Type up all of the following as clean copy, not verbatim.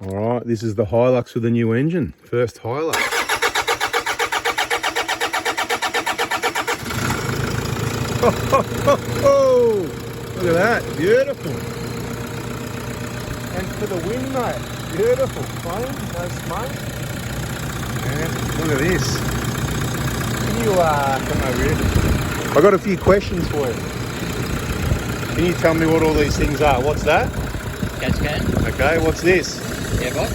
All right, this is the Hilux with the new engine. First Hilux. Oh, look at that, beautiful. And for the wind, mate, beautiful. Clean, no smoke. And look at this. Can you come over here? I got a few questions for you. Can you tell me what all these things are? What's that? Catch can. Okay, what's this? Airbox.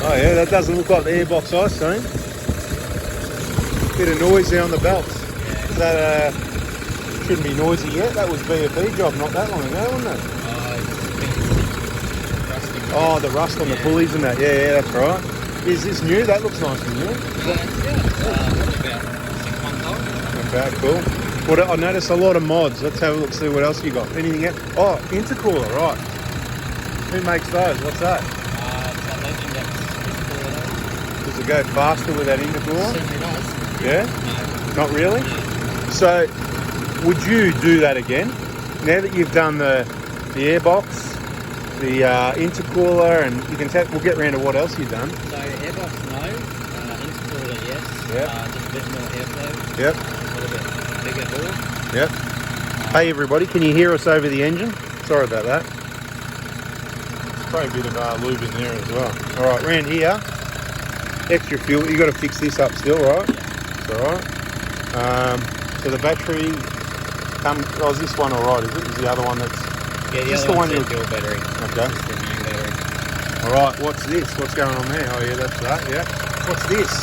Oh yeah, that doesn't look like the airbox I've seen. Bit of noise there on the belts. Yeah. That shouldn't be noisy yet. That was B job not that long ago, wasn't it? Oh, the rust on the pulleys and that. Yeah, that's right. Is this new? That looks nice and new. About 6 months old. Okay, cool. What, I noticed a lot of mods. Let's have a look, see what else you got. Anything else? Oh, Intercooler, right. Who makes those? What's that? That legend that's Does it go faster with that Intercooler? certainly does. Yeah? No. Not really? No. So, would you do that again? Now that you've done the airbox, the intercooler, and you can we'll get round to what else you've done. So airbox, no. Intercooler, yes. Yep. Just a bit more airflow. Yep. A little bit bigger door. Yep. Hey everybody, can you hear us over the engine? Sorry about that. Probably a bit of lube in there as well. All right, round here, extra fuel. You got to fix this up still, right? It's all right. So the battery comes. Oh, is this one all right? Is it? Is the other one that's? Yeah, Is this the the one one's you're? dual battery. Okay. Just the main battery. All right. What's this? What's going on there? Oh yeah, that's that. Yeah. What's this?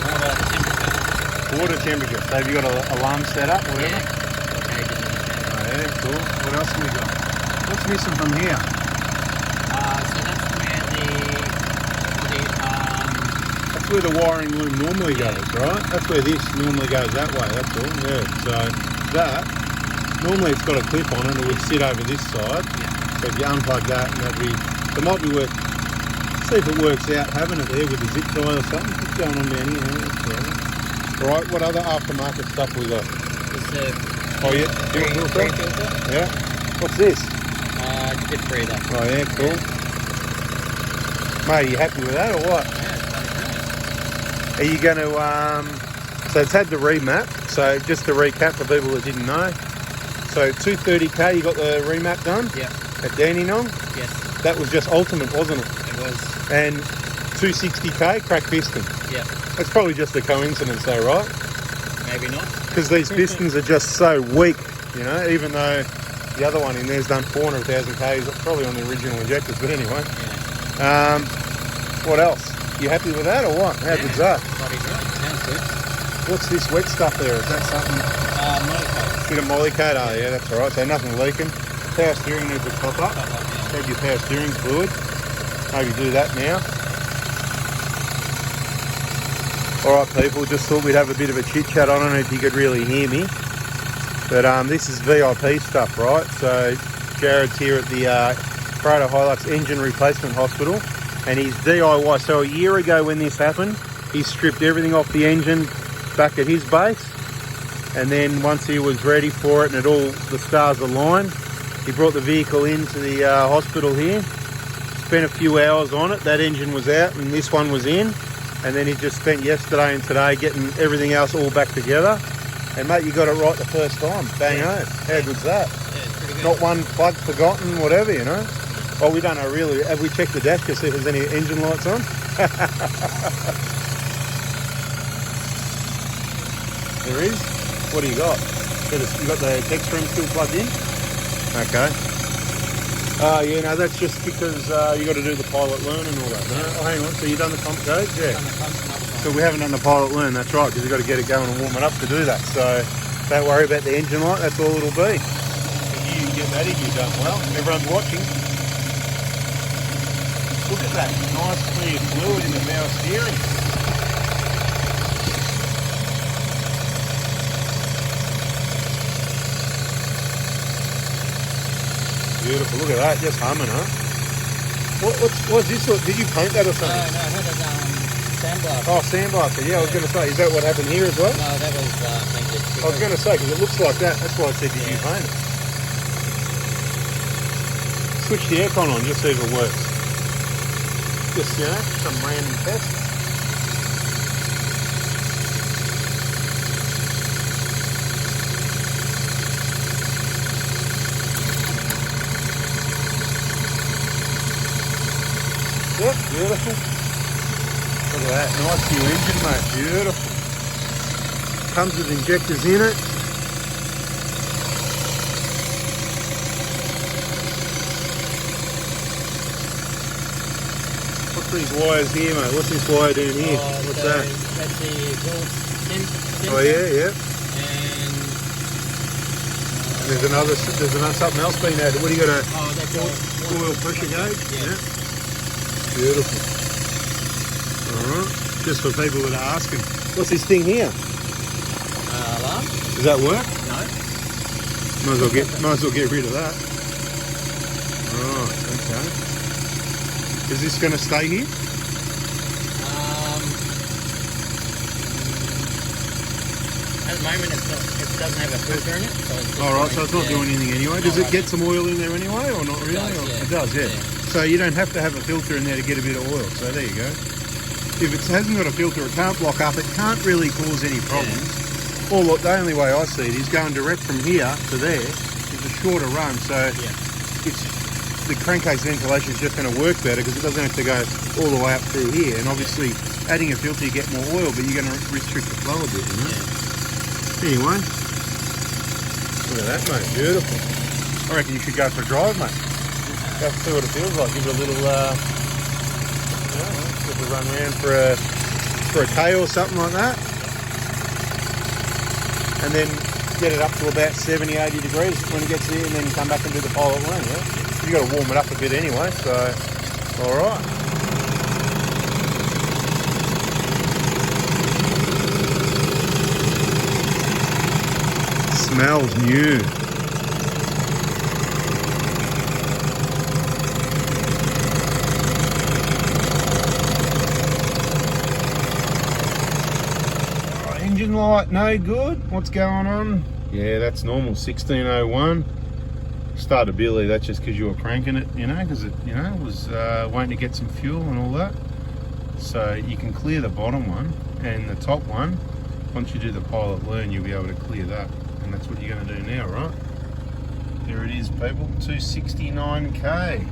More about the temperature. Water temperature. So have you got an alarm set up? Whatever. Yeah. Okay, just in the center. Oh yeah, cool. What else have we got? What's missing from here? So that's That's where the wiring loom normally goes, right? That's where this normally goes that way, that's all. Yeah, so that, normally it's got a clip on it, it would sit over this side. Yeah. So if you unplug that, and it might be worth, see if it works out having it there with the zip tie or something. What's going on down here? That's all right. All right, what other aftermarket stuff we got? Just a Oh yeah, free filter? filter. Yeah. What's this? Dip breather. Oh yeah, cool. Mate, are you happy with that or what? Yeah, it's Are you going to, so it's had the remap, so just to recap for people that didn't know. So 230k, you got the remap done? Yep. At Dandenong? Yes, That was just ultimate, wasn't it? it was. And 260k, cracked piston. Yep. That's probably just a coincidence though, right? Maybe not. Because these pistons are just so weak, you know, even though the other one in there's done 400,000 k's, probably on the original injectors, but anyway. Yeah. What else? You happy with that or what? How good's that? Bloody great. Sounds good. What's this wet stuff there? Is that something? Monocoque. Bit of mollycoat, oh yeah, that's alright, so nothing leaking. Power steering needs to top up. Have your power steering fluid. Maybe do that now. Alright people, just thought we'd have a bit of a chit chat. I don't know if you could really hear me. But this is VIP stuff, right? So Jared's here at the Prado Hilux Engine Replacement Hospital. And he's DIY. So a year ago when this happened, he stripped everything off the engine back at his base. And then once he was ready for it and the stars aligned, he brought the vehicle into the hospital here, spent a few hours on it. That engine was out and this one was in. And then he just spent yesterday and today getting everything else all back together. And mate, you got it right the first time. Bang home. How good's that? Yeah, it's pretty good. Not one plug forgotten, whatever, you know. Well, we don't know really. Have we checked the dash to see if there's any engine lights on? There is. What do you got? You got the text room still plugged in? Okay. Oh, yeah, no, that's just because you got to do the pilot learn and all that. No? Oh, hang on. So you done the comp codes? Yeah. So we haven't done the pilot learn. That's right, because you've got to get it going and warm it up to do that. So don't worry about the engine light. That's all it'll be. If you get that in, you've done well. Everyone's watching. Look at that nice clear fluid in the power steering. Beautiful, look at that, just humming, huh? What's this? Did you paint that or something? No, I had it sandblaster. Oh, sandblaster, yeah, I was going to say, is that what happened here as well? No, that was painted. I was going to say, because it looks like that, that's why I said, did you paint it? Switch the aircon on, just see if it works. Just, you know, some random test. Yep, beautiful. Look at that, nice new engine, mate, beautiful. Comes with injectors in it. What's these wires here, mate? What's this wire down here? What's that? That's the exhaust sensor. Oh yeah, yeah. And There's another something else being added. What do you got? oh, that's Oil pressure gauge? Yeah. Beautiful. Alright. Just for people that are asking. What's this thing here? alarm? Does that work? No. Might as well get rid of that. Right, okay. Is this going to stay here? At the moment, it doesn't have a filter in it. So it's Alright, so it's not doing anything anyway. Does it get some oil in there anyway, or not really? It does, yeah. It does, yeah. So you don't have to have a filter in there to get a bit of oil. So there you go. If it hasn't got a filter, it can't block up. It can't really cause any problems. Yeah. Or look, the only way I see it is going direct from here to there. It's a shorter run, so the crankcase ventilation is just going to work better because it doesn't have to go all the way up through here. And obviously, adding a filter, you get more oil, but you're going to restrict the flow a bit, you know? Yeah. Anyway, look at that, mate. Beautiful. I reckon you should go for a drive, mate. Go see what it feels like. Give it a little, give it a run around for a K or something like that. And then get it up to about 70, 80 degrees when it gets here, and then come back and do the pilot run, yeah? You've got to warm it up a bit anyway, so, all right. Smells new. Engine light, no good. What's going on? Yeah, that's normal, 1601. Started Billy, that's just because you were cranking it, you know, because it, you know, was waiting to get some fuel and all that. So you can clear the bottom one, and the top one, once you do the pilot learn, you'll be able to clear that. And that's what you're going to do now, right? There it is, people, 269k.